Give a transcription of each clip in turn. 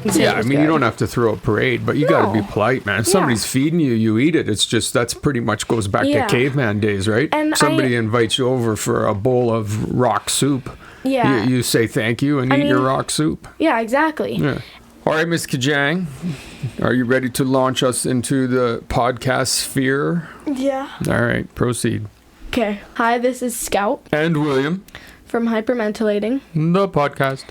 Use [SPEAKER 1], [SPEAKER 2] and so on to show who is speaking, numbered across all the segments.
[SPEAKER 1] and say it was
[SPEAKER 2] you
[SPEAKER 1] good.
[SPEAKER 2] don't have to throw a parade, but you got to be polite, man. If somebody's feeding you, you eat it. It's just, that's pretty much goes back to caveman days, right?
[SPEAKER 1] And
[SPEAKER 2] somebody invites you over for a bowl of rock soup.
[SPEAKER 1] Yeah.
[SPEAKER 2] You say thank you and eat your rock soup.
[SPEAKER 1] Yeah, exactly.
[SPEAKER 2] Yeah. All right, Ms. Kajang, are you ready to launch us into the podcast sphere?
[SPEAKER 1] Yeah.
[SPEAKER 2] All right, proceed.
[SPEAKER 1] Okay. Hi, this is Scout.
[SPEAKER 2] And William.
[SPEAKER 1] From Hypermentilating.
[SPEAKER 2] The podcast.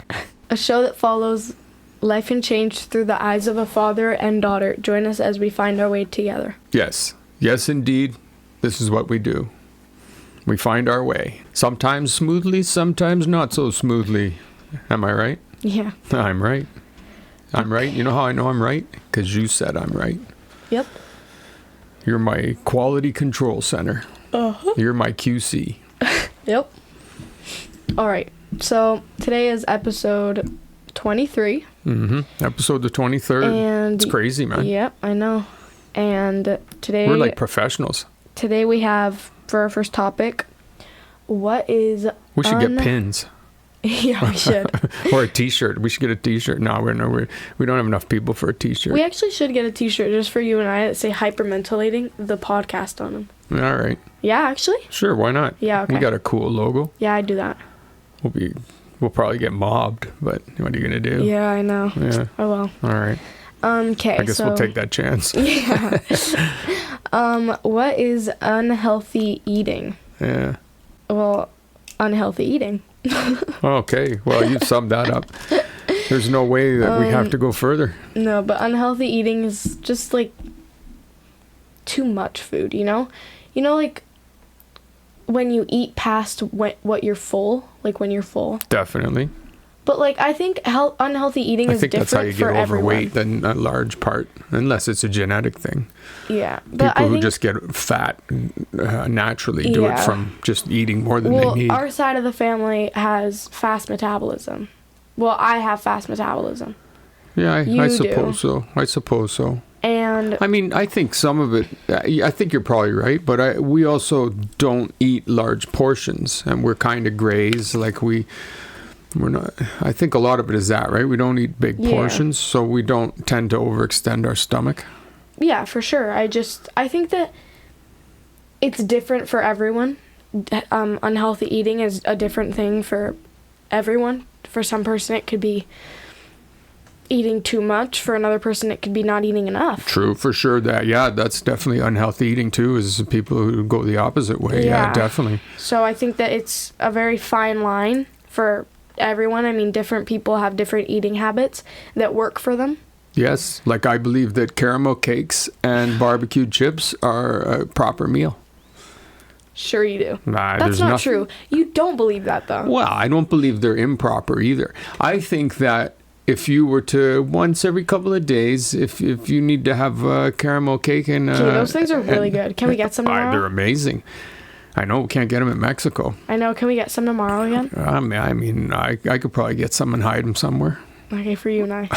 [SPEAKER 1] A show that follows life and change through the eyes of a father and daughter. Join us as we find our way together.
[SPEAKER 2] Yes. Yes, indeed. This is what we do. We find our way. Sometimes smoothly, sometimes not so smoothly. Am I right?
[SPEAKER 1] Yeah.
[SPEAKER 2] I'm right. I'm right. You know how I know I'm right? Because you said I'm right.
[SPEAKER 1] Yep.
[SPEAKER 2] You're my quality control center.
[SPEAKER 1] Uh-huh.
[SPEAKER 2] You're my QC.
[SPEAKER 1] Yep. All right. So today is episode 23.
[SPEAKER 2] Mm-hmm. Episode the 23rd.
[SPEAKER 1] And
[SPEAKER 2] it's crazy, man.
[SPEAKER 1] Yep, I know. And today...
[SPEAKER 2] We're like professionals.
[SPEAKER 1] Today we have, for our first topic, what is...
[SPEAKER 2] We should get pins.
[SPEAKER 1] Yeah, we should.
[SPEAKER 2] Or a t-shirt. We should get a t-shirt. No, we don't have enough people for a t-shirt.
[SPEAKER 1] We actually should get a t-shirt just for you and I that say Hypermentilating, the podcast on them.
[SPEAKER 2] All right.
[SPEAKER 1] Yeah, actually?
[SPEAKER 2] Sure, why not?
[SPEAKER 1] Yeah, okay.
[SPEAKER 2] We got a cool logo.
[SPEAKER 1] Yeah, I'd do that.
[SPEAKER 2] We'll probably get mobbed, but what are you going to do?
[SPEAKER 1] Yeah, I know.
[SPEAKER 2] Yeah.
[SPEAKER 1] Oh, well.
[SPEAKER 2] All right.
[SPEAKER 1] Okay,
[SPEAKER 2] I guess we'll take that chance.
[SPEAKER 1] Yeah. What is unhealthy eating?
[SPEAKER 2] Yeah.
[SPEAKER 1] Well, unhealthy eating.
[SPEAKER 2] Okay, well, you've summed that up. There's no way that we have to go further.
[SPEAKER 1] No, but unhealthy eating is just like too much food, you know? You know, like when you eat past what you're full, like when you're full.
[SPEAKER 2] Definitely.
[SPEAKER 1] But like I think unhealthy eating is different for everyone. I think that's how you get overweight,
[SPEAKER 2] in a large part, unless it's a genetic thing.
[SPEAKER 1] Yeah. But
[SPEAKER 2] People who just get fat naturally do it from just eating more than they need.
[SPEAKER 1] Our side of the family has fast metabolism. Well, I have fast metabolism.
[SPEAKER 2] Yeah, I suppose so. I suppose so.
[SPEAKER 1] And
[SPEAKER 2] I mean, I think some of it, I think you're probably right, but we also don't eat large portions, and we're kind of grays, like we're not. I think a lot of it is that, right? We don't eat big portions, so we don't tend to overextend our stomach.
[SPEAKER 1] Yeah, for sure. I think that it's different for everyone. Unhealthy eating is a different thing for everyone. For some person, it could be eating too much. For another person, it could be not eating enough.
[SPEAKER 2] True, for sure. That's definitely unhealthy eating too, is people who go the opposite way. Yeah, definitely.
[SPEAKER 1] So I think that it's a very fine line for everyone. I mean, different people have different eating habits that work for them.
[SPEAKER 2] Yes, like I believe that caramel cakes and barbecue chips are a proper meal.
[SPEAKER 1] Sure you do.
[SPEAKER 2] That's
[SPEAKER 1] not true. You don't believe that, though.
[SPEAKER 2] Well, I don't believe they're improper either. I think that if you were to, once every couple of days, if you need to have a caramel cake and...
[SPEAKER 1] those things are really good. Can we get some tomorrow?
[SPEAKER 2] They're amazing. I know we can't get them in Mexico.
[SPEAKER 1] I know. Can we get some tomorrow again?
[SPEAKER 2] I mean, I could probably get some and hide them somewhere.
[SPEAKER 1] Okay, for you and I.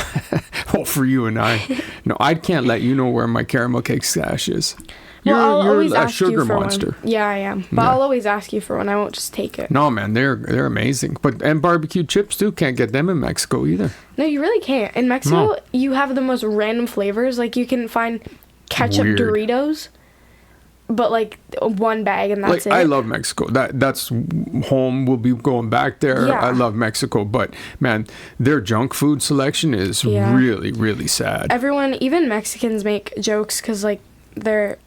[SPEAKER 2] Well, for you and I. No, I can't let you know where my caramel cake stash is.
[SPEAKER 1] You're
[SPEAKER 2] a sugar monster.
[SPEAKER 1] One. Yeah, I am. But I'll always ask you for one. I won't just take it.
[SPEAKER 2] No, man, they're amazing. And barbecue chips too. Can't get them in Mexico either.
[SPEAKER 1] No, you really can't. In Mexico, you have the most random flavors. Like you can find ketchup Doritos, but like one bag and that's it.
[SPEAKER 2] I love Mexico. That's home. We'll be going back there.
[SPEAKER 1] Yeah.
[SPEAKER 2] I love Mexico, but man, their junk food selection is really, really sad.
[SPEAKER 1] Everyone, even Mexicans, make jokes because like their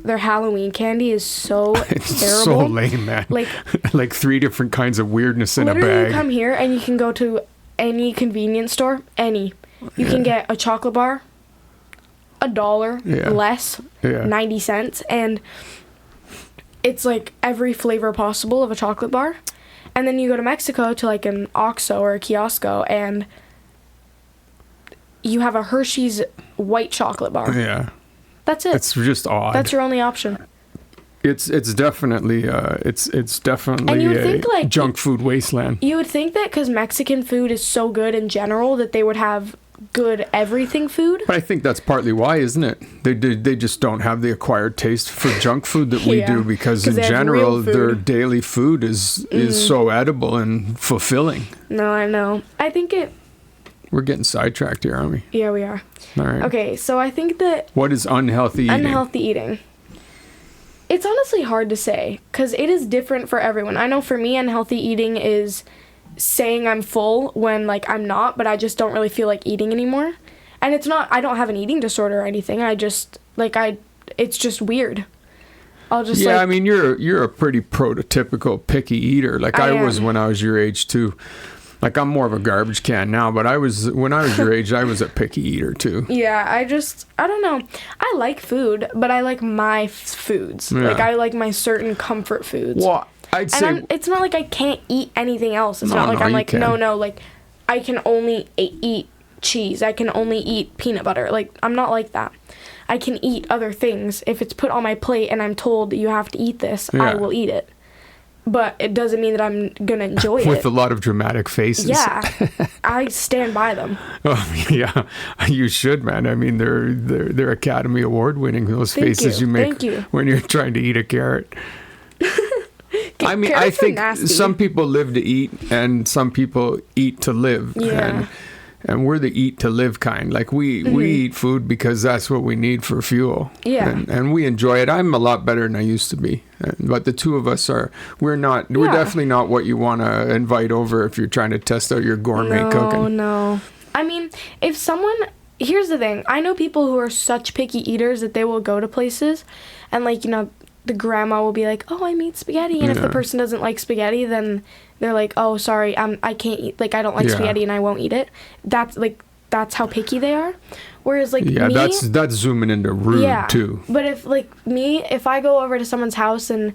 [SPEAKER 1] Halloween candy is so
[SPEAKER 2] it's
[SPEAKER 1] terrible.
[SPEAKER 2] So lame, man. Like 3 different kinds of weirdness in a bag.
[SPEAKER 1] Literally, you come here and you can go to any convenience store, You can get a chocolate bar, $1 less, 90 cents, and it's like every flavor possible of a chocolate bar. And then you go to Mexico to like an Oxxo or a Kiosco, and you have a Hershey's white chocolate bar.
[SPEAKER 2] Yeah.
[SPEAKER 1] That's it.
[SPEAKER 2] It's just odd.
[SPEAKER 1] That's your only option.
[SPEAKER 2] It's definitely it's definitely a junk food wasteland.
[SPEAKER 1] You would think that because Mexican food is so good in general that they would have good everything food.
[SPEAKER 2] But I think that's partly why, isn't it? They just don't have the acquired taste for junk food that we do, because in general their daily food is so edible and fulfilling.
[SPEAKER 1] No, I know. I think
[SPEAKER 2] We're getting sidetracked here, aren't we?
[SPEAKER 1] Yeah, we are.
[SPEAKER 2] All right.
[SPEAKER 1] Okay, so I think that
[SPEAKER 2] What is unhealthy eating?
[SPEAKER 1] unhealthy eating. It's honestly hard to say because it is different for everyone. I know for me, unhealthy eating is saying I'm full when like I'm not, but I just don't really feel like eating anymore. And it's not, I don't have an eating disorder or anything. I just it's just weird. I'll just
[SPEAKER 2] I mean, you're a pretty prototypical picky eater. Like I was when I was your age too. Like I'm more of a garbage can now, but when I was your age, I was a picky eater too.
[SPEAKER 1] Yeah, I don't know. I like food, but I like my foods.
[SPEAKER 2] Yeah.
[SPEAKER 1] Like I like my certain comfort foods.
[SPEAKER 2] Well, I'd say
[SPEAKER 1] it's not like I can't eat anything else. It's not like I'm like, no, like I can only eat cheese. I can only eat peanut butter. Like I'm not like that. I can eat other things. If it's put on my plate and I'm told you have to eat this, I will eat it. But it doesn't mean that I'm going to enjoy it.
[SPEAKER 2] With a lot of dramatic faces.
[SPEAKER 1] Yeah. I stand by them.
[SPEAKER 2] Oh, yeah. You should, man. I mean, they're Academy Award winning, those faces you make when you're trying to eat a carrot. I mean, I think some people live to eat and some people eat to live.
[SPEAKER 1] Yeah.
[SPEAKER 2] And we're the eat to live kind. Like we eat food because that's what we need for fuel.
[SPEAKER 1] Yeah.
[SPEAKER 2] And we enjoy it. I'm a lot better than I used to be. But the two of us we're definitely not what you want to invite over if you're trying to test out your gourmet cooking.
[SPEAKER 1] No. I mean, here's the thing. I know people who are such picky eaters that they will go to places and like, the grandma will be like, oh, I eat spaghetti. And if the person doesn't like spaghetti, then they're like, oh, sorry, I can't eat, like, I don't like spaghetti and I won't eat it. That's how picky they are. Whereas, like, me...
[SPEAKER 2] that's zooming into rude, too.
[SPEAKER 1] But if I go over to someone's house and,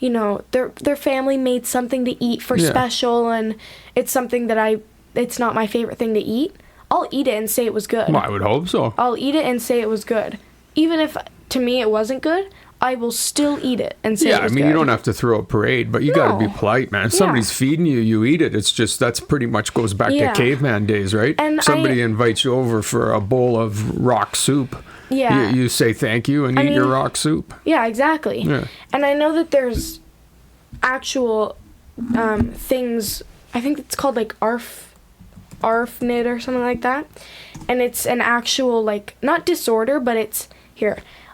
[SPEAKER 1] their family made something to eat for special and it's something that it's not my favorite thing to eat, I'll eat it and say it was good.
[SPEAKER 2] Well, I would hope so.
[SPEAKER 1] I'll eat it and say it was good. Even if, to me, it wasn't good, I will still eat it and say it was good.
[SPEAKER 2] You don't have to throw a parade, but you got to be polite, man. If somebody's feeding you, you eat it. It's just, that's pretty much goes back to caveman days, right? And somebody invites you over for a bowl of rock soup.
[SPEAKER 1] Yeah.
[SPEAKER 2] You say thank you and eat your rock soup.
[SPEAKER 1] Yeah, exactly. Yeah. And I know that there's actual things, I think it's called like ARFNID or something like that. And it's an actual, like, not disorder, but it's,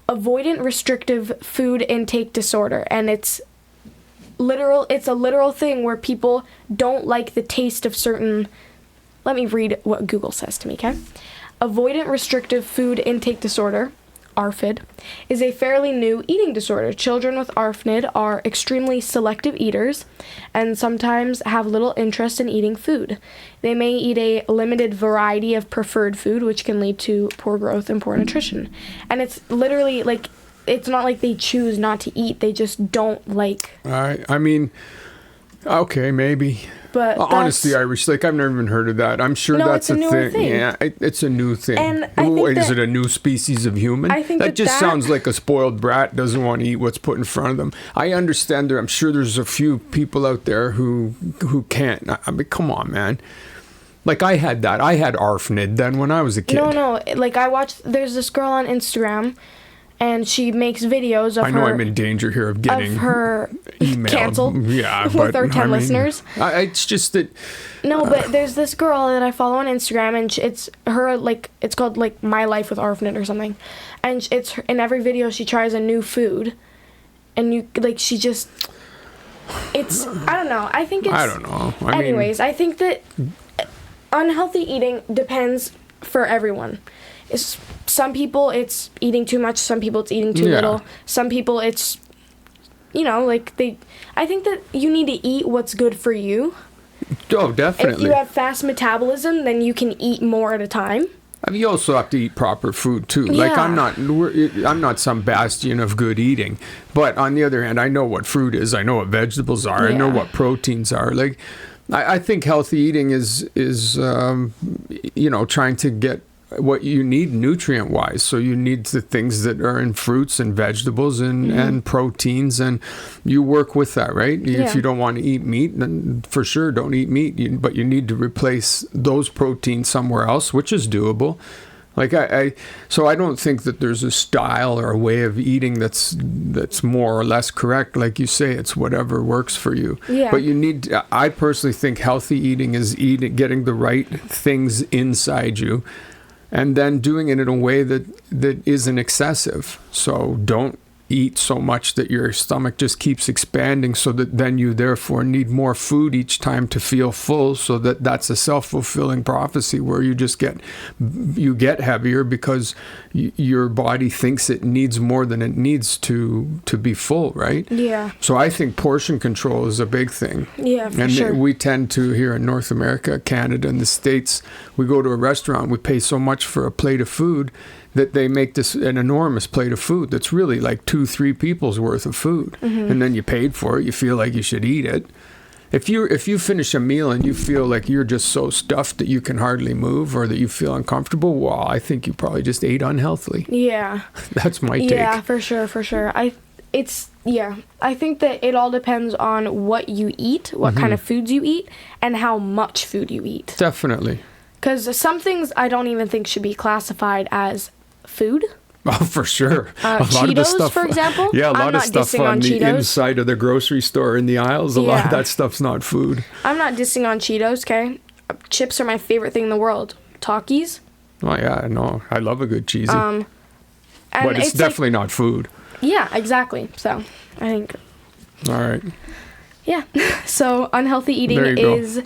[SPEAKER 1] avoidant restrictive food intake disorder, and it's a literal thing where people don't like the taste of certain, let me read what Google says to me, okay? Avoidant restrictive food intake disorder, ARFID, is a fairly new eating disorder. Children with ARFID are extremely selective eaters and sometimes have little interest in eating food. They may eat a limited variety of preferred food, which can lead to poor growth and poor nutrition. And it's literally like, it's not like they choose not to eat, they just don't like.
[SPEAKER 2] I mean, okay, maybe.
[SPEAKER 1] But
[SPEAKER 2] honestly, Irish, like, I've never even heard of that. I'm sure that's a thing. Yeah, it's a new thing.
[SPEAKER 1] And I think
[SPEAKER 2] is it a new species of human?
[SPEAKER 1] I think
[SPEAKER 2] that just sounds like a spoiled brat doesn't want to eat what's put in front of them. I understand I'm sure there's a few people out there who can't. I mean, come on, man. Like, I had that. I had ARFNID then when I was a kid.
[SPEAKER 1] No. Like, there's this girl on Instagram, and she makes videos of her... I
[SPEAKER 2] know I'm in danger here of getting
[SPEAKER 1] her
[SPEAKER 2] emailed.
[SPEAKER 1] Canceled with our 10 listeners.
[SPEAKER 2] It's just that...
[SPEAKER 1] No, but there's this girl that I follow on Instagram, and it's her, like, it's called, like, My Life with ARFNID or something. And it's in every video she tries a new food, and she just... It's... I don't know. I think it's...
[SPEAKER 2] I don't know.
[SPEAKER 1] I think that unhealthy eating depends for everyone. Some people it's eating too much, some people it's eating too little, some people it's, I think that you need to eat what's good for you.
[SPEAKER 2] Oh, definitely.
[SPEAKER 1] If you have fast metabolism, then you can eat more at a time.
[SPEAKER 2] I mean, you also have to eat proper food too.
[SPEAKER 1] Yeah.
[SPEAKER 2] Like, I'm not some bastion of good eating, but on the other hand, I know what fruit is, I know what vegetables are, I know what proteins are. Like, I think healthy eating is trying to get what you need nutrient-wise. So you need the things that are in fruits and vegetables and proteins, and you work with that, right? Yeah. If you don't want to eat meat, then for sure don't eat meat, but you need to replace those proteins somewhere else, which is doable. Like so I don't think that there's a style or a way of eating that's more or less correct. Like you say, it's whatever works for you.
[SPEAKER 1] Yeah.
[SPEAKER 2] But I personally think healthy eating is getting the right things inside you, and then doing it in a way that isn't excessive. So don't eat so much that your stomach just keeps expanding, so that then you therefore need more food each time to feel full, so that's a self-fulfilling prophecy where you just get heavier because your body thinks it needs more than it needs to be full, right?
[SPEAKER 1] Yeah.
[SPEAKER 2] So I think portion control is a big thing.
[SPEAKER 1] Yeah, for
[SPEAKER 2] and
[SPEAKER 1] sure.
[SPEAKER 2] we tend to, here in North America, Canada, and the States, we go to a restaurant, we pay so much for a plate of food that they make this an enormous plate of food that's really like 2-3 people's worth of food.
[SPEAKER 1] Mm-hmm.
[SPEAKER 2] And then you paid for it, you feel like you should eat it. If you finish a meal and you feel like you're just so stuffed that you can hardly move, or that you feel uncomfortable, well, I think you probably just ate unhealthily.
[SPEAKER 1] Yeah.
[SPEAKER 2] That's my take.
[SPEAKER 1] Yeah, for sure. I think that it all depends on what you eat, what kind of foods you eat, and how much food you eat.
[SPEAKER 2] Definitely.
[SPEAKER 1] Because some things I don't even think should be classified as food.
[SPEAKER 2] Oh, for sure. A lot
[SPEAKER 1] Cheetos,
[SPEAKER 2] of the stuff,
[SPEAKER 1] for example.
[SPEAKER 2] Yeah, a lot
[SPEAKER 1] I'm
[SPEAKER 2] of
[SPEAKER 1] not
[SPEAKER 2] stuff
[SPEAKER 1] dissing
[SPEAKER 2] on the
[SPEAKER 1] Cheetos.
[SPEAKER 2] inside of the grocery store in the aisles, a lot
[SPEAKER 1] Yeah.
[SPEAKER 2] of that stuff's not food.
[SPEAKER 1] I'm not dissing on Cheetos, okay? Chips are my favorite thing in the world. Takis.
[SPEAKER 2] Oh, yeah, no, I love a good cheesy.
[SPEAKER 1] And
[SPEAKER 2] but it's definitely not food.
[SPEAKER 1] Yeah, exactly. So, I think...
[SPEAKER 2] All right.
[SPEAKER 1] Yeah. So, unhealthy eating
[SPEAKER 2] There you go.
[SPEAKER 1] is...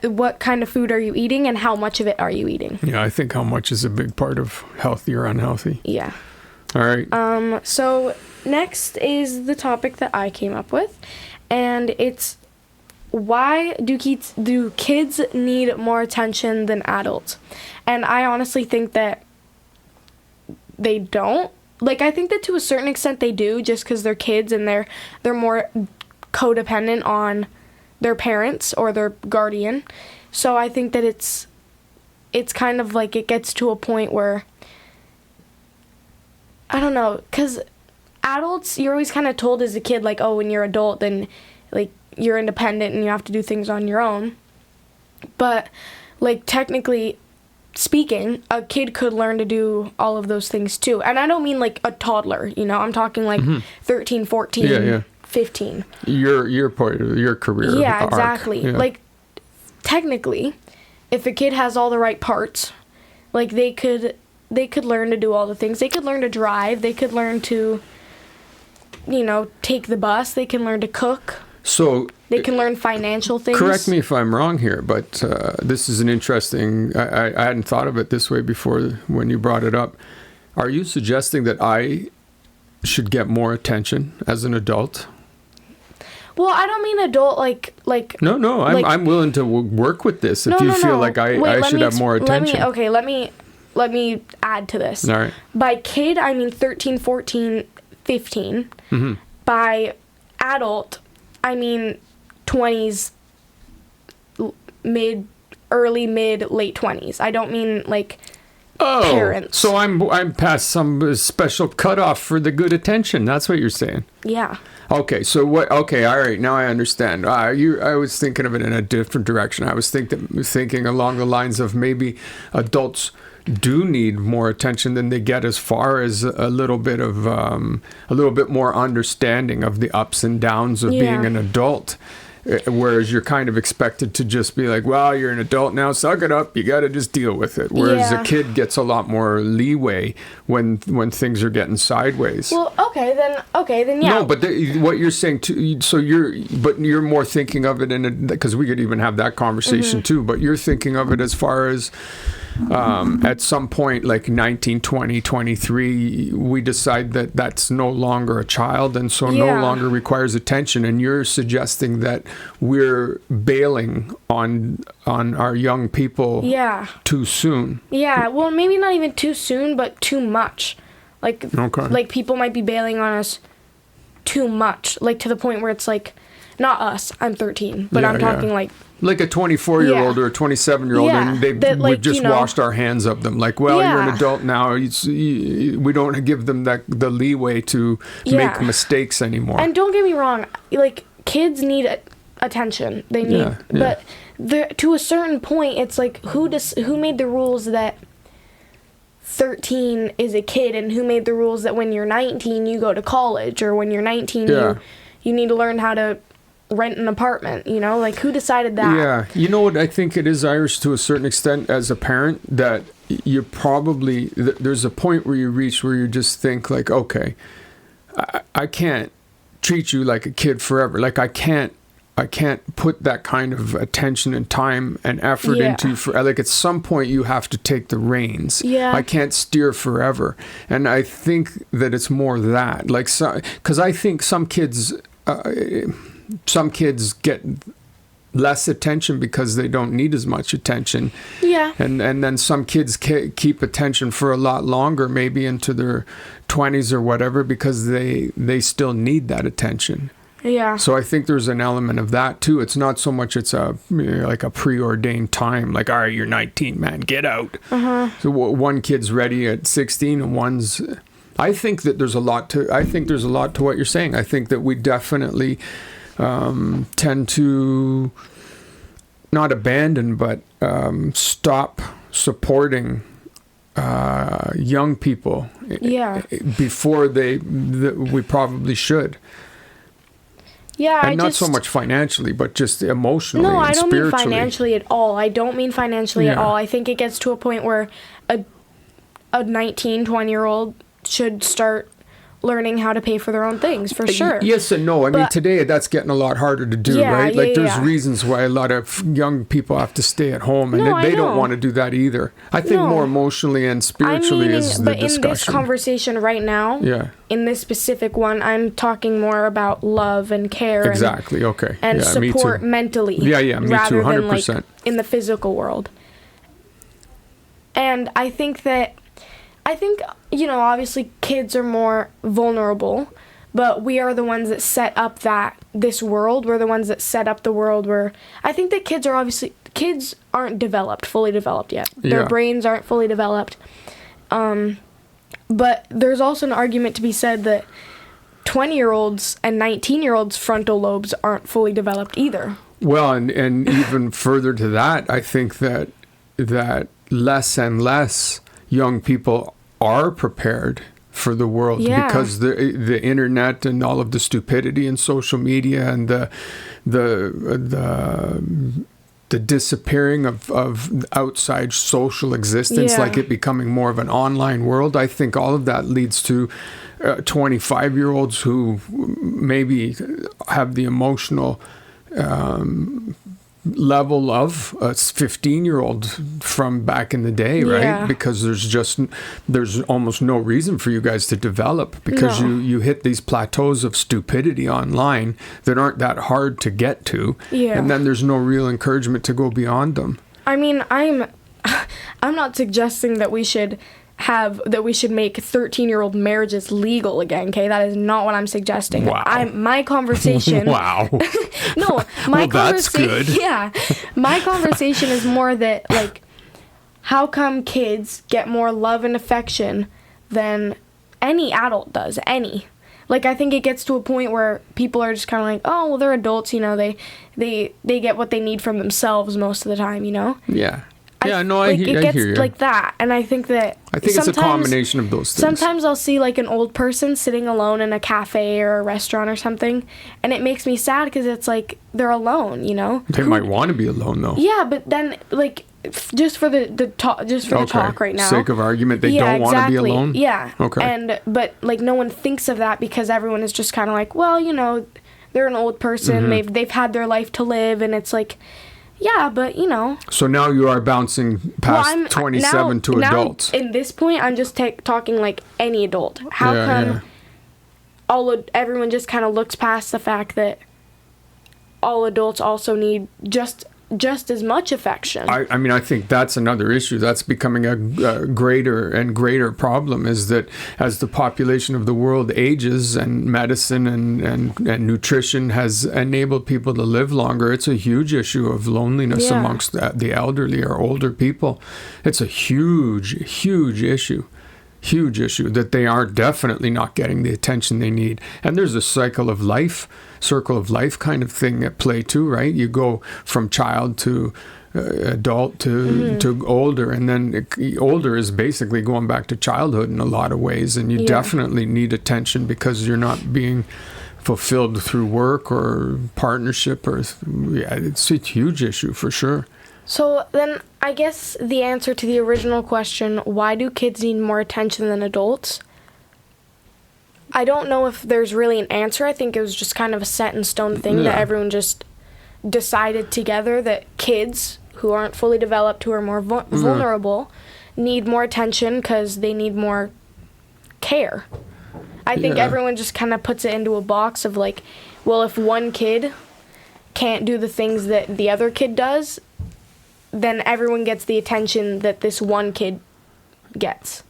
[SPEAKER 1] what kind of food are you eating and how much of it are you eating?
[SPEAKER 2] Yeah, I think how much is a big part of healthy or unhealthy.
[SPEAKER 1] Yeah.
[SPEAKER 2] All right.
[SPEAKER 1] So next is the topic that I came up with, and it's why do kids need more attention than adults? And I honestly think that they don't. Like, I think that to a certain extent they do, just because they're kids and they're more codependent on their parents or their guardian. So I think that it's kind of like it gets to a point where, I don't know, because adults, you're always kind of told as a kid, like, oh, when you're adult, then, like, you're independent and you have to do things on your own. But, like, technically speaking, a kid could learn to do all of those things too. And I don't mean, like, a toddler, you know? I'm talking, like, 13, 14,
[SPEAKER 2] Yeah.
[SPEAKER 1] 15.
[SPEAKER 2] Your part of your career.
[SPEAKER 1] Yeah,
[SPEAKER 2] arc.
[SPEAKER 1] exactly.
[SPEAKER 2] Yeah.
[SPEAKER 1] Like, technically, if a kid has all the right parts, like, they could learn to do all the things. They could learn to drive. They could learn to, you know, take the bus. They can learn to cook.
[SPEAKER 2] So
[SPEAKER 1] They can learn financial things.
[SPEAKER 2] correct me if I'm wrong here, but this is an interesting. I hadn't thought of it this way before when you brought it up. Are you suggesting that I should get more attention as an adult?
[SPEAKER 1] Well, I don't mean adult like.
[SPEAKER 2] No,
[SPEAKER 1] like-
[SPEAKER 2] I'm willing to work with this if
[SPEAKER 1] No,
[SPEAKER 2] you
[SPEAKER 1] no,
[SPEAKER 2] feel
[SPEAKER 1] no.
[SPEAKER 2] like
[SPEAKER 1] Wait,
[SPEAKER 2] I
[SPEAKER 1] let
[SPEAKER 2] should
[SPEAKER 1] me
[SPEAKER 2] have more attention.
[SPEAKER 1] Let me add to this.
[SPEAKER 2] All right.
[SPEAKER 1] By kid, I mean 13, 14, 15.
[SPEAKER 2] Mm-hmm.
[SPEAKER 1] By adult, I mean 20s, early, mid, late 20s. I don't mean, like, parents.
[SPEAKER 2] So I'm past some special cutoff for the good attention. That's what you're saying.
[SPEAKER 1] Yeah.
[SPEAKER 2] Okay, so what? Okay, all right. Now I understand. I was thinking of it in a different direction. I was thinking along the lines of maybe adults do need more attention than they get, as far as a little bit more understanding of the ups and downs of being an adult. Whereas you're kind of expected to just be like, well, you're an adult now, suck it up, you got to just deal with it. Whereas a kid gets a lot more leeway when things are getting sideways.
[SPEAKER 1] Well, okay, then yeah.
[SPEAKER 2] No, but what you're saying too, so you're more thinking of it because we could even have that conversation too, but you're thinking of it as far as at some point, like 19, 20, 23, we decide that that's no longer a child and so no longer requires attention. And you're suggesting that we're bailing on our young people too soon.
[SPEAKER 1] Yeah, well, maybe not even too soon, but too much. Like people might be bailing on us too much, like to the point where it's like, not us, I'm 13, but I'm talking like
[SPEAKER 2] a 24-year-old or a 27-year-old, and we've just washed our hands of them. Like, well, you're an adult now. We don't give them the leeway to make mistakes anymore.
[SPEAKER 1] And don't get me wrong, like, kids need attention. They need, but to a certain point, it's like, who made the rules that 13 is a kid, and who made the rules that when you're 19 you go to college, or when you're 19 you need to learn how to rent an apartment, you know? Like, who decided that?
[SPEAKER 2] Yeah. You know what I think it is, Irish, to a certain extent, as a parent, that you probably, there's a point where you reach where you just think like, okay, I can't treat you like a kid forever. Like, I can't put that kind of attention and time and effort into you for, like, at some point you have to take the reins.
[SPEAKER 1] Yeah.
[SPEAKER 2] I can't steer forever. And I think that it's more that, like, because I think some kids get less attention because they don't need as much attention.
[SPEAKER 1] Yeah.
[SPEAKER 2] And then some kids keep attention for a lot longer, maybe into their 20s or whatever, because they still need that attention.
[SPEAKER 1] Yeah.
[SPEAKER 2] So I think there's an element of that too. It's not so much it's like a preordained time, like, all right, you're 19, man, get out. So one kid's ready at 16 and one's... I think there's a lot to what you're saying. I think that we definitely tend to not abandon, but stop supporting young people before we probably should.
[SPEAKER 1] Yeah,
[SPEAKER 2] and not so much financially, but just emotionally and
[SPEAKER 1] I don't
[SPEAKER 2] spiritually.
[SPEAKER 1] mean financially at all. I don't mean financially at all. I think it gets to a point where a 19, 20-year-old should start learning how to pay for their own things, for sure.
[SPEAKER 2] Yes and no. I mean, today that's getting a lot harder to do, right? Like, there's reasons why a lot of young people have to stay at home, and they don't want to do that either. I think more emotionally and spiritually is the discussion. But in this
[SPEAKER 1] conversation right now, in this specific one, I'm talking more about love and care.
[SPEAKER 2] Exactly. Okay.
[SPEAKER 1] And support mentally.
[SPEAKER 2] Me too. 100%.
[SPEAKER 1] Rather than, like, in the physical world. And I think, you know, obviously kids are more vulnerable, but we are the ones that set up this world. We're the ones that set up the world where I think that kids aren't fully developed yet. Their brains aren't fully developed. But there's also an argument to be said that 20-year-olds and 19-year-olds' frontal lobes aren't fully developed either.
[SPEAKER 2] Well, and even further to that, I think that less and less young people are prepared for the world because the internet and all of the stupidity and social media and the disappearing of outside social existence, like it becoming more of an online world. I think all of that leads to 25-year-olds who maybe have the emotional level of a 15-year-old from back in the day, right? Because there's almost no reason for you guys to develop, because you hit these plateaus of stupidity online that aren't that hard to get to, and then there's no real encouragement to go beyond them. I mean,
[SPEAKER 1] I'm not suggesting that we should make 13-year-old marriages legal again, okay? That is not what I'm suggesting.
[SPEAKER 2] Wow.
[SPEAKER 1] My conversation...
[SPEAKER 2] Wow.
[SPEAKER 1] No, my conversation...
[SPEAKER 2] that's good.
[SPEAKER 1] Yeah. My conversation is more that, like, how come kids get more love and affection than any adult does? Like, I think it gets to a point where people are just kind of like, oh, well, they're adults, you know, they get what they need from themselves most of the time, you know?
[SPEAKER 2] Yeah. Yeah,
[SPEAKER 1] I hear you. It gets like that, and I think
[SPEAKER 2] it's a combination of those things.
[SPEAKER 1] Sometimes I'll see, like, an old person sitting alone in a cafe or a restaurant or something, and it makes me sad because it's like they're alone, you know?
[SPEAKER 2] They might want to be alone, though.
[SPEAKER 1] Yeah, but then, like, just for the talk right now.
[SPEAKER 2] Sake of argument, they don't want to be alone?
[SPEAKER 1] Yeah.
[SPEAKER 2] Okay.
[SPEAKER 1] But, like, no one thinks of that because everyone is just kind of like, well, you know, they're an old person, they've had their life to live, and it's like... Yeah, but, you know. So now you are bouncing past 27 to adults. In this point, I'm just talking like any adult. How come everyone just kind of looks past the fact that all adults also need just as much affection? I mean, I think that's another issue. That's becoming a greater and greater problem, is that as the population of the world ages and medicine and nutrition has enabled people to live longer, it's a huge issue of loneliness amongst the elderly or older people. It's a huge issue. Huge issue that they are definitely not getting the attention they need. And there's a circle of life kind of thing at play too, right? You go from child to
[SPEAKER 2] adult to older, and then older is basically going back to childhood in a lot of ways, and you definitely need attention because you're not being fulfilled through work or partnership, or it's a huge issue for sure.
[SPEAKER 1] So then I guess the answer to the original question, why do kids need more attention than adults? I don't know if there's really an answer. I think it was just kind of a set in stone thing that everyone just decided together that kids who aren't fully developed, who are more vulnerable, need more attention because they need more care. I think everyone just kind of puts it into a box of like, well, if one kid can't do the things that the other kid does, then everyone gets the attention that this one kid gets.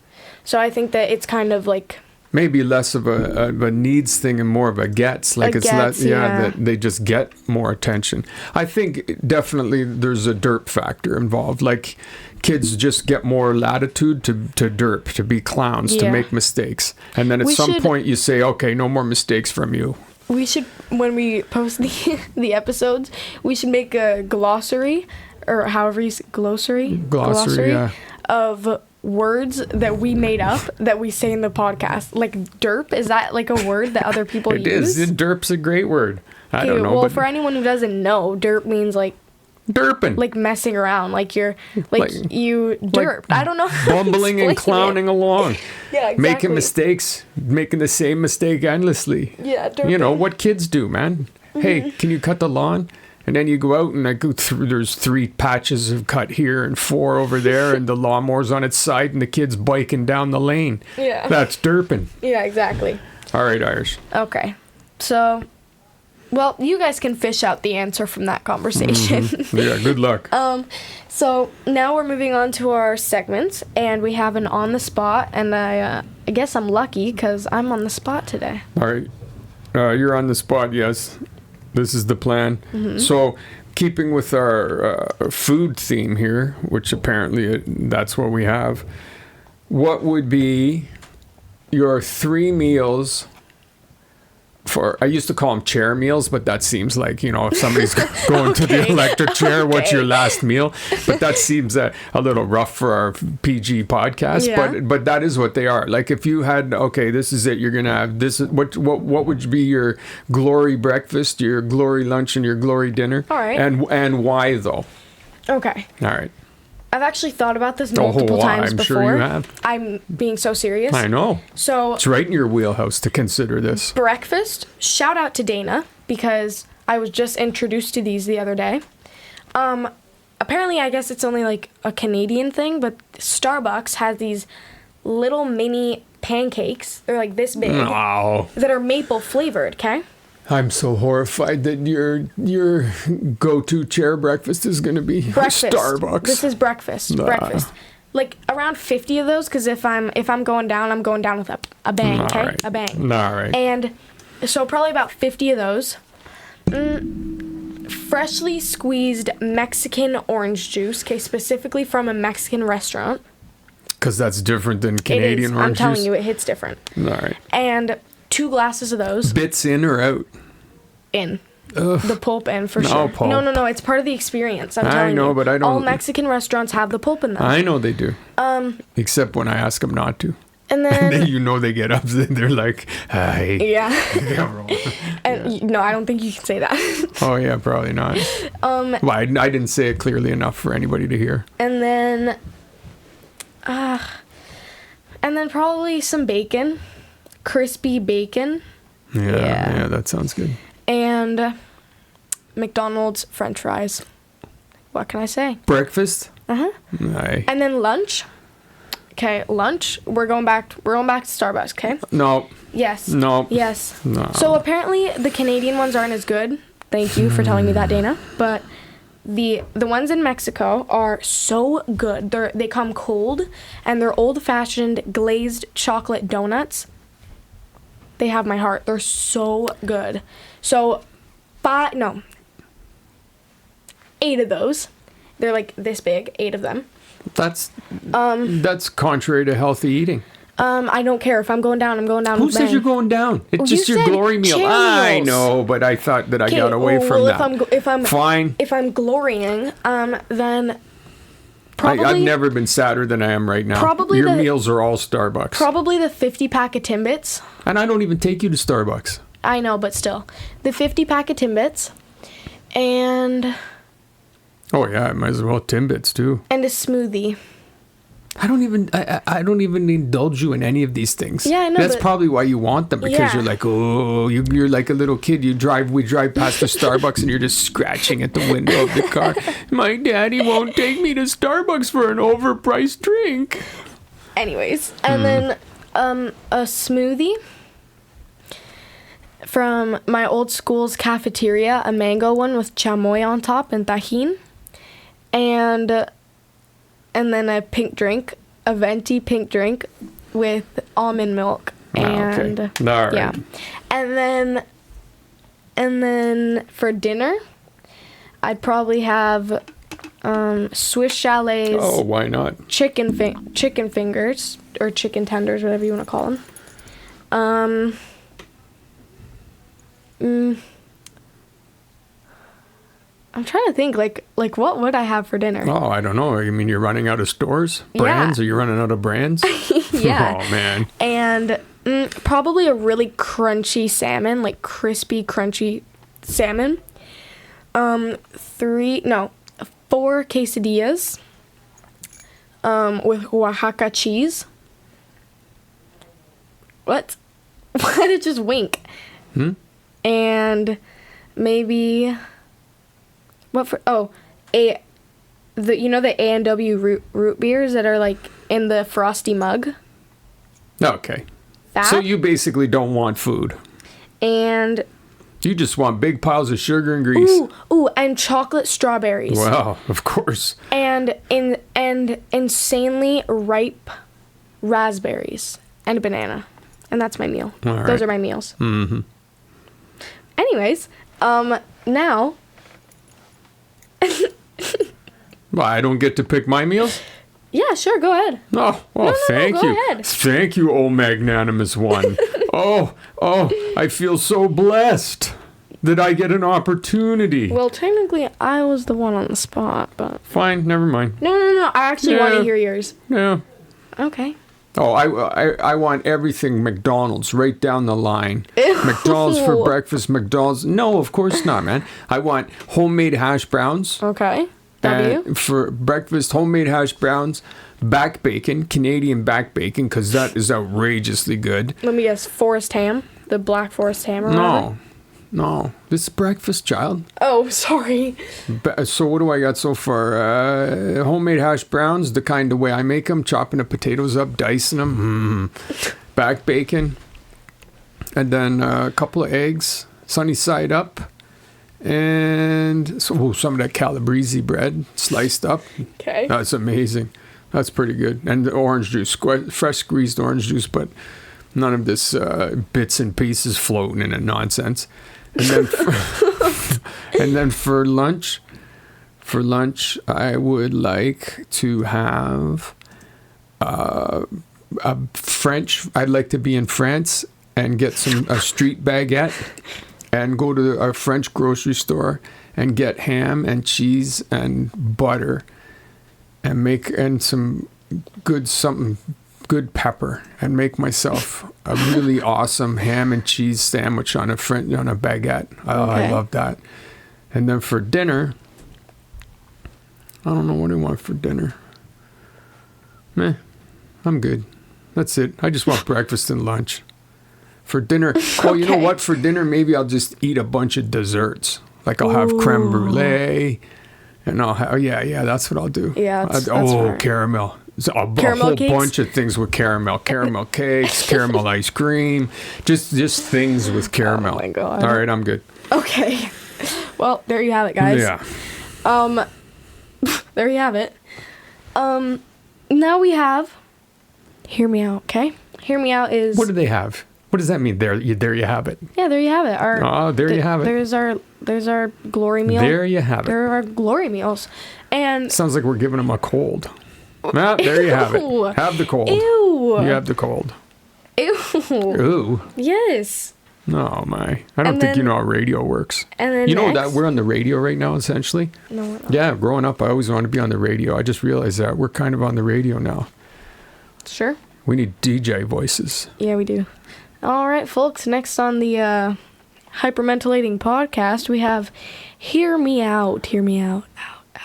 [SPEAKER 1] So I think that it's kind of like...
[SPEAKER 2] Maybe less of a needs thing and more of a gets. Like it's less, that they just get more attention. I think definitely there's a derp factor involved. Like kids just get more latitude to derp, to be clowns, to make mistakes. And then at some point you say, okay, no more mistakes from you.
[SPEAKER 1] We should, when we post the episodes, we should make a glossary, or however you say, glossary of words that we made up that we say in the podcast. Like derp, is that like a word that other people use?
[SPEAKER 2] It is. Derp's a great word. I don't know.
[SPEAKER 1] Well, for anyone who doesn't know, derp means like
[SPEAKER 2] derping,
[SPEAKER 1] like messing around, like you're like you derped. I don't know.
[SPEAKER 2] Bumbling and clowning along.
[SPEAKER 1] Yeah, exactly.
[SPEAKER 2] Making mistakes, making the same mistake endlessly.
[SPEAKER 1] Yeah, derping.
[SPEAKER 2] You know what kids do, man. Hey, can you cut the lawn? And then you go out and I go through, there's 3 patches of cut here and 4 over there, and the lawnmower's on its side and the kid's biking down the lane.
[SPEAKER 1] Yeah.
[SPEAKER 2] That's derping.
[SPEAKER 1] Yeah, exactly.
[SPEAKER 2] All right, Irish.
[SPEAKER 1] Okay. So, well, you guys can fish out the answer from that conversation.
[SPEAKER 2] Yeah, good luck.
[SPEAKER 1] So now we're moving on to our segments, and we have an on the spot, and I guess I'm lucky because I'm on the spot today.
[SPEAKER 2] All right. You're on the spot, yes. This is the plan. So, keeping with our food theme here, which apparently that's what we have, what would be your 3 meals for, I used to call them chair meals, but that seems like, you know, if somebody's going to the electric chair, what's your last meal? But that seems a little rough for our PG podcast, but that is what they are. Like if you had, okay, this is it, you're going to have this, what would be your glory breakfast, your glory lunch, and your glory dinner?
[SPEAKER 1] All right.
[SPEAKER 2] And why though?
[SPEAKER 1] Okay.
[SPEAKER 2] All right.
[SPEAKER 1] I've actually thought about this multiple times before.
[SPEAKER 2] I'm sure you have.
[SPEAKER 1] I'm being so serious.
[SPEAKER 2] I know.
[SPEAKER 1] So
[SPEAKER 2] it's right in your wheelhouse to consider this.
[SPEAKER 1] Breakfast, shout out to Dana, because I was just introduced to these the other day. Apparently, I guess it's only like a Canadian thing, but Starbucks has these little mini pancakes. They're like this big.
[SPEAKER 2] Wow.
[SPEAKER 1] That are maple flavored, okay?
[SPEAKER 2] I'm so horrified that your go-to chair breakfast is going to be Starbucks.
[SPEAKER 1] This is breakfast.
[SPEAKER 2] Nah.
[SPEAKER 1] Breakfast. Like around 50 of those, because if I'm going down, I'm going down with a bang, okay?
[SPEAKER 2] Right.
[SPEAKER 1] A bang.
[SPEAKER 2] All right.
[SPEAKER 1] And so probably about 50 of those. Freshly squeezed Mexican orange juice, okay, specifically from a Mexican restaurant.
[SPEAKER 2] Because that's different than Canadian orange juice?
[SPEAKER 1] I'm telling you, it hits different.
[SPEAKER 2] All right.
[SPEAKER 1] And 2 glasses of those.
[SPEAKER 2] Bits in or out?
[SPEAKER 1] In.
[SPEAKER 2] Ugh.
[SPEAKER 1] The pulp in for sure.
[SPEAKER 2] Pulp.
[SPEAKER 1] No. It's part of the experience. I'm telling you.
[SPEAKER 2] I know, but I don't.
[SPEAKER 1] All Mexican restaurants have the pulp in them.
[SPEAKER 2] I know they do. Except when I ask them not to.
[SPEAKER 1] And then
[SPEAKER 2] you know they get up and they're like, "Hi."
[SPEAKER 1] Yeah. No, I don't think you can say that.
[SPEAKER 2] Oh yeah, probably not. Well, I didn't say it clearly enough for anybody to hear.
[SPEAKER 1] And then probably some bacon, crispy bacon.
[SPEAKER 2] Yeah, that sounds good.
[SPEAKER 1] And McDonald's French fries. What can I say?
[SPEAKER 2] Breakfast?
[SPEAKER 1] Uh-huh.
[SPEAKER 2] Aye.
[SPEAKER 1] And then lunch. Okay, lunch. We're going back to Starbucks, okay?
[SPEAKER 2] No.
[SPEAKER 1] Yes.
[SPEAKER 2] No.
[SPEAKER 1] Yes.
[SPEAKER 2] No.
[SPEAKER 1] So apparently the Canadian ones aren't as good. Thank you for telling me that, Dana. But the ones in Mexico are so good. They come cold, and they're old-fashioned glazed chocolate donuts. They have my heart. They're so good. So 8 of those. They're like this big, 8 of them.
[SPEAKER 2] That's contrary to healthy eating.
[SPEAKER 1] I don't care. If I'm going down, I'm going down.
[SPEAKER 2] Who
[SPEAKER 1] with
[SPEAKER 2] says
[SPEAKER 1] bang.
[SPEAKER 2] you're going down? It's
[SPEAKER 1] You
[SPEAKER 2] just your
[SPEAKER 1] said
[SPEAKER 2] glory meal.
[SPEAKER 1] cherry
[SPEAKER 2] I
[SPEAKER 1] meals.
[SPEAKER 2] know, but I thought that I got away from
[SPEAKER 1] well,
[SPEAKER 2] that.
[SPEAKER 1] If I'm
[SPEAKER 2] Fine.
[SPEAKER 1] If I'm glorying, then probably
[SPEAKER 2] I've never been sadder than I am right now.
[SPEAKER 1] Probably
[SPEAKER 2] your
[SPEAKER 1] the-
[SPEAKER 2] meals are all Starbucks.
[SPEAKER 1] probably the 50 pack of Timbits.
[SPEAKER 2] And I don't even take you to Starbucks.
[SPEAKER 1] I know, but still, the 50 pack of Timbits, and
[SPEAKER 2] Oh yeah, I might as well Timbits too.
[SPEAKER 1] a smoothie.
[SPEAKER 2] I don't even indulge you in any of these things.
[SPEAKER 1] Yeah, I know,
[SPEAKER 2] That's
[SPEAKER 1] but-
[SPEAKER 2] probably why you want them, because
[SPEAKER 1] Yeah.
[SPEAKER 2] you're like, oh, you're like a little kid. We drive past the Starbucks and you're just scratching at the window of the car. My daddy won't take me to Starbucks for an overpriced drink.
[SPEAKER 1] Anyways, and then a smoothie from my old school's cafeteria, a mango one with chamoy on top and tajin, and then a pink drink, a venti pink drink with almond milk, and
[SPEAKER 2] okay. All right.
[SPEAKER 1] yeah, and then for dinner, I'd probably have Swiss Chalet's
[SPEAKER 2] Oh, why not?
[SPEAKER 1] chicken fingers or chicken tenders, whatever you want to call them. I'm trying to think, like what would I have for dinner?
[SPEAKER 2] Oh, I don't know. You mean you're running out of stores? Brands?
[SPEAKER 1] Yeah.
[SPEAKER 2] Are you running out of brands?
[SPEAKER 1] Yeah.
[SPEAKER 2] Oh, man.
[SPEAKER 1] And probably a really crunchy salmon, like crispy, crunchy salmon. 4 quesadillas with Oaxaca cheese. What? Why did it just wink? And maybe the A&W root beers that are like in the frosty mug.
[SPEAKER 2] Okay.
[SPEAKER 1] That
[SPEAKER 2] So you basically don't want food.
[SPEAKER 1] and
[SPEAKER 2] You just want big piles of sugar and grease.
[SPEAKER 1] and chocolate strawberries.
[SPEAKER 2] Well, of course.
[SPEAKER 1] And insanely ripe raspberries and a banana. And that's my meal.
[SPEAKER 2] All
[SPEAKER 1] Those
[SPEAKER 2] right.
[SPEAKER 1] are my meals. Mm-hmm. Anyways, now
[SPEAKER 2] Well, I don't get to pick my meals?
[SPEAKER 1] yeah, sure, go ahead.
[SPEAKER 2] Oh, well, thank
[SPEAKER 1] go
[SPEAKER 2] you.
[SPEAKER 1] ahead.
[SPEAKER 2] Thank you, oh magnanimous one. oh, I feel so blessed that I get an opportunity.
[SPEAKER 1] Well, technically, I was the one on the spot, but
[SPEAKER 2] Fine, never mind.
[SPEAKER 1] no. I actually want to hear yours.
[SPEAKER 2] Yeah.
[SPEAKER 1] Okay.
[SPEAKER 2] Oh, I want everything McDonald's right down the line.
[SPEAKER 1] Ew.
[SPEAKER 2] McDonald's for breakfast, McDonald's. No, of course not, man. I want homemade hash browns.
[SPEAKER 1] Okay. W.
[SPEAKER 2] And for breakfast, homemade hash browns, back bacon, Canadian back bacon, because that is outrageously good.
[SPEAKER 1] Let me guess. Forest ham, the black forest ham. Or whatever?
[SPEAKER 2] No. This is breakfast, child.
[SPEAKER 1] Oh, sorry.
[SPEAKER 2] So what do I got so far? Homemade hash browns, the kind of way I make them, chopping the potatoes up, dicing them. Back bacon. And then a couple of eggs, sunny side up. And some of that Calabrese bread sliced up.
[SPEAKER 1] Okay.
[SPEAKER 2] That's amazing. That's pretty good. And the orange juice, fresh squeezed orange juice, but none of this bits and pieces floating in it nonsense. And then for lunch, I would like to have a French. I'd like to be in France and get a street baguette and go to a French grocery store and get ham and cheese and butter and some good pepper and make myself a really awesome ham and cheese sandwich on a baguette. Oh,
[SPEAKER 1] Okay.
[SPEAKER 2] I love that. And then for dinner, I don't know what I want for dinner. I'm good. That's it. I just want breakfast and lunch. For dinner, you know what? For dinner, maybe I'll just eat a bunch of desserts. Like I'll have creme brulee, and I'll have that's what I'll do.
[SPEAKER 1] Yeah, that's smart.
[SPEAKER 2] Caramel. So a
[SPEAKER 1] Caramel
[SPEAKER 2] whole
[SPEAKER 1] cakes?
[SPEAKER 2] bunch of things with caramel cakes, caramel ice cream, just things with caramel.
[SPEAKER 1] Oh my God.
[SPEAKER 2] All right, I'm good.
[SPEAKER 1] Okay. Well, there you have it, guys.
[SPEAKER 2] Yeah.
[SPEAKER 1] There you have it. Now we have. Hear me out, okay? Hear me out is.
[SPEAKER 2] What do they have? What does that mean? There you have it.
[SPEAKER 1] Yeah, there you have it.
[SPEAKER 2] You have it.
[SPEAKER 1] There's our glory meal.
[SPEAKER 2] There you have it.
[SPEAKER 1] There are our glory meals, and
[SPEAKER 2] Sounds like we're giving them a cold. Well, there you have
[SPEAKER 1] Ew.
[SPEAKER 2] it. Have the cold.
[SPEAKER 1] ew.
[SPEAKER 2] You have the cold.
[SPEAKER 1] Ew.
[SPEAKER 2] Ooh.
[SPEAKER 1] Yes.
[SPEAKER 2] Oh my. I don't think you know how radio works.
[SPEAKER 1] And then
[SPEAKER 2] you know that we're on the radio right now, essentially?
[SPEAKER 1] No, we're not.
[SPEAKER 2] Yeah, growing up, I always wanted to be on the radio. I just realized that we're kind of on the radio now.
[SPEAKER 1] Sure.
[SPEAKER 2] We need DJ voices.
[SPEAKER 1] Yeah, we do. All right, folks. Next on the Hypermentilating podcast, we have Hear Me Out. Hear Me Out. Out.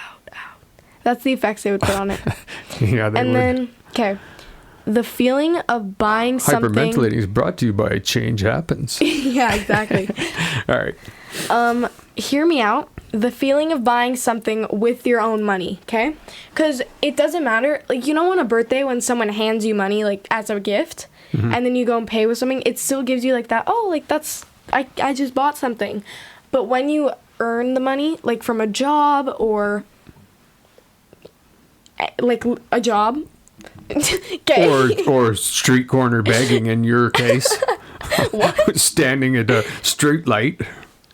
[SPEAKER 1] That's the effects they would put on it.
[SPEAKER 2] Yeah, they would.
[SPEAKER 1] And then, okay. The feeling of buying something...
[SPEAKER 2] Hypermentilating is brought to you by Change Happens.
[SPEAKER 1] Yeah, exactly.
[SPEAKER 2] All right.
[SPEAKER 1] Hear me out. The feeling of buying something with your own money, okay? Because it doesn't matter. Like, you know, on a birthday when someone hands you money, like, as a gift, and then you go and pay with something, it still gives you, like, that, oh, like, that's... I just bought something. But when you earn the money, like, from a job or... like, a job...
[SPEAKER 2] Okay. Or street corner begging in your case. Standing at a street light.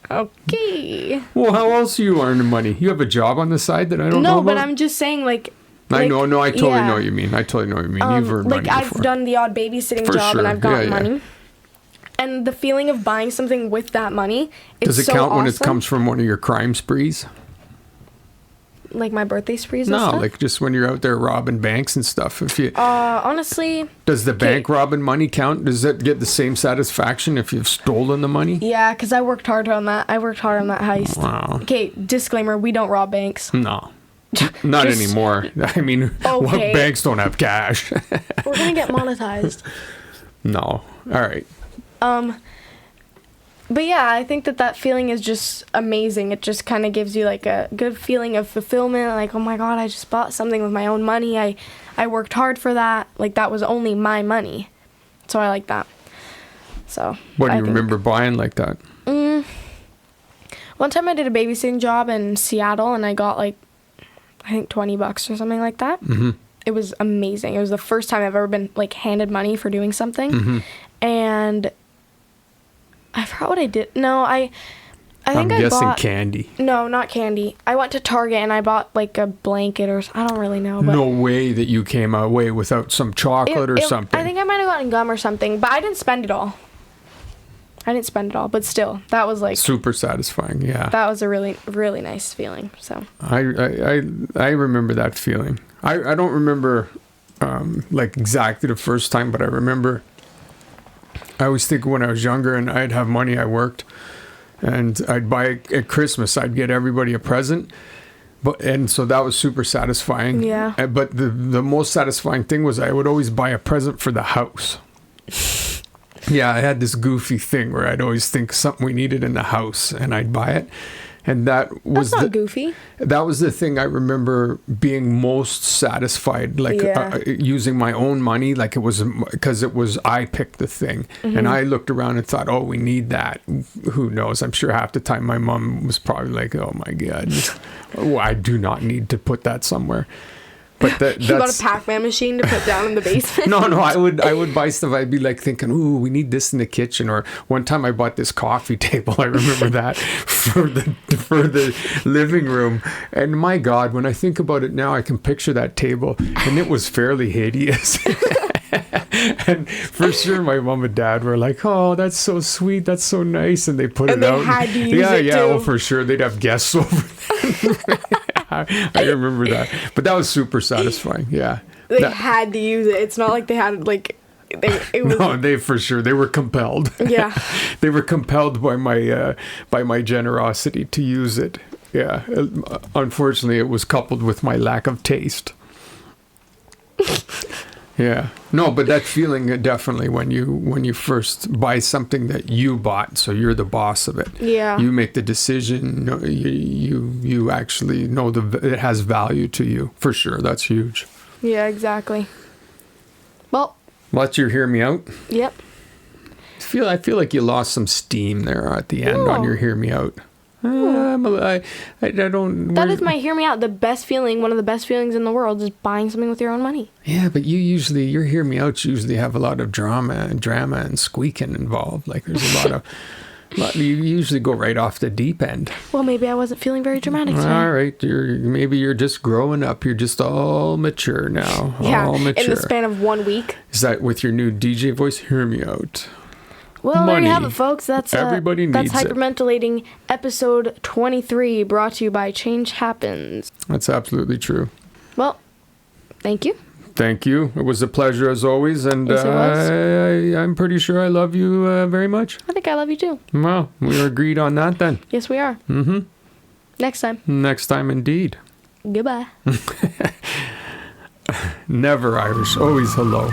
[SPEAKER 1] Okay.
[SPEAKER 2] Well, how else are you earning money? You have a job on the side that I don't know about?
[SPEAKER 1] No, but I'm just saying, like...
[SPEAKER 2] I know, I totally know what you mean. You've earned money
[SPEAKER 1] I've
[SPEAKER 2] before.
[SPEAKER 1] done the odd babysitting
[SPEAKER 2] For
[SPEAKER 1] job
[SPEAKER 2] sure.
[SPEAKER 1] and I've gotten
[SPEAKER 2] Yeah.
[SPEAKER 1] money. And the feeling of buying something with that money, it's
[SPEAKER 2] Does it
[SPEAKER 1] so
[SPEAKER 2] count when it
[SPEAKER 1] awesome.
[SPEAKER 2] comes from one of your crime sprees?
[SPEAKER 1] Like my birthday sprees and
[SPEAKER 2] No,
[SPEAKER 1] stuff?
[SPEAKER 2] like just when you're out there robbing banks and stuff. If you
[SPEAKER 1] honestly...
[SPEAKER 2] Does the bank robbing money count? Does that get the same satisfaction if you've stolen the money?
[SPEAKER 1] Yeah, because I worked hard on that. I worked hard on that heist.
[SPEAKER 2] Wow.
[SPEAKER 1] Okay, disclaimer, we don't rob banks.
[SPEAKER 2] No. Not anymore. I mean, what banks don't have cash?
[SPEAKER 1] We're going to get monetized.
[SPEAKER 2] No. All right.
[SPEAKER 1] But yeah, I think that feeling is just amazing. It just kind of gives you like a good feeling of fulfillment. Like, oh my God, I just bought something with my own money. I worked hard for that. Like, that was only my money. So I like that. So.
[SPEAKER 2] What do you remember buying like that?
[SPEAKER 1] One time I did a babysitting job in Seattle and I got like, I think $20 or something like that. Mm-hmm. It was amazing. It was the first time I've ever been like handed money for doing something. Mm-hmm. And I forgot what I did. No, I think I bought
[SPEAKER 2] candy.
[SPEAKER 1] No, not candy. I went to Target and I bought like a blanket or I don't really know. But
[SPEAKER 2] no way that you came away without some chocolate or something.
[SPEAKER 1] I think I might have gotten gum or something, but I didn't spend it all. But still, that was like
[SPEAKER 2] super satisfying. Yeah,
[SPEAKER 1] that was a really, really nice feeling. So
[SPEAKER 2] I remember that feeling. I don't remember like exactly the first time, but I remember. I always think when I was younger and I'd have money, I worked, and I'd buy at Christmas. I'd get everybody a present, and so that was super satisfying.
[SPEAKER 1] Yeah.
[SPEAKER 2] But the most satisfying thing was I would always buy a present for the house. Yeah, I had this goofy thing where I'd always think something we needed in the house, and I'd buy it. And that's not
[SPEAKER 1] goofy.
[SPEAKER 2] That was the thing I remember being most satisfied, like using my own money, like it was because I picked the thing, and I looked around and thought, oh, we need that. Who knows? I'm sure half the time my mom was probably like, oh my God, I do not need to put that somewhere. But that's...
[SPEAKER 1] You got a Pac-Man machine to put down in the basement?
[SPEAKER 2] No, I would buy stuff. I'd be like thinking, ooh, we need this in the kitchen. Or one time I bought this coffee table. I remember that for the living room. And my God, when I think about it now, I can picture that table, and it was fairly hideous. And for sure, my mom and dad were like, "Oh, that's so sweet. That's so nice," and they put it out.
[SPEAKER 1] And they had to use it too.
[SPEAKER 2] Well, for sure, they'd have guests over. I remember that, but that was super satisfying. Yeah,
[SPEAKER 1] they had to use it. It's not like they had like.
[SPEAKER 2] They for sure they were compelled.
[SPEAKER 1] Yeah,
[SPEAKER 2] they were compelled by my generosity to use it. Yeah, unfortunately, it was coupled with my lack of taste. Yeah, no, but that feeling definitely when you first buy something that you bought, so you're the boss of it.
[SPEAKER 1] Yeah,
[SPEAKER 2] you make the decision. You actually know it has value to you for sure. That's huge.
[SPEAKER 1] Yeah, exactly. Well,
[SPEAKER 2] let you hear me out.
[SPEAKER 1] Yep.
[SPEAKER 2] I feel like you lost some steam there at the end on your hear me out. I don't.
[SPEAKER 1] That is my hear me out. The best feeling, one of the best feelings in the world, is buying something with your own money.
[SPEAKER 2] Yeah, but your hear me outs usually have a lot of drama and squeaking involved. Like there's a lot of You usually go right off the deep end.
[SPEAKER 1] Well, maybe I wasn't feeling very dramatic today.
[SPEAKER 2] All right, maybe you're just growing up. You're just all mature now.
[SPEAKER 1] Yeah,
[SPEAKER 2] all mature.
[SPEAKER 1] in the span of 1 week.
[SPEAKER 2] Is that with your new DJ voice? Hear me out.
[SPEAKER 1] Well,
[SPEAKER 2] Money.
[SPEAKER 1] there you have it, folks. That's
[SPEAKER 2] Everybody needs
[SPEAKER 1] that's
[SPEAKER 2] it.
[SPEAKER 1] Hypermentilating episode 23, brought to you by Change Happens.
[SPEAKER 2] That's absolutely true.
[SPEAKER 1] Well, thank you.
[SPEAKER 2] Thank you. It was a pleasure as always, and
[SPEAKER 1] Yes, it was.
[SPEAKER 2] I'm pretty sure I love you very much.
[SPEAKER 1] I think I love you too.
[SPEAKER 2] Well, we agreed on that then.
[SPEAKER 1] Yes, we are.
[SPEAKER 2] Mm-hmm.
[SPEAKER 1] Next time.
[SPEAKER 2] Next time, indeed.
[SPEAKER 1] Goodbye.
[SPEAKER 2] Never Irish, always hello.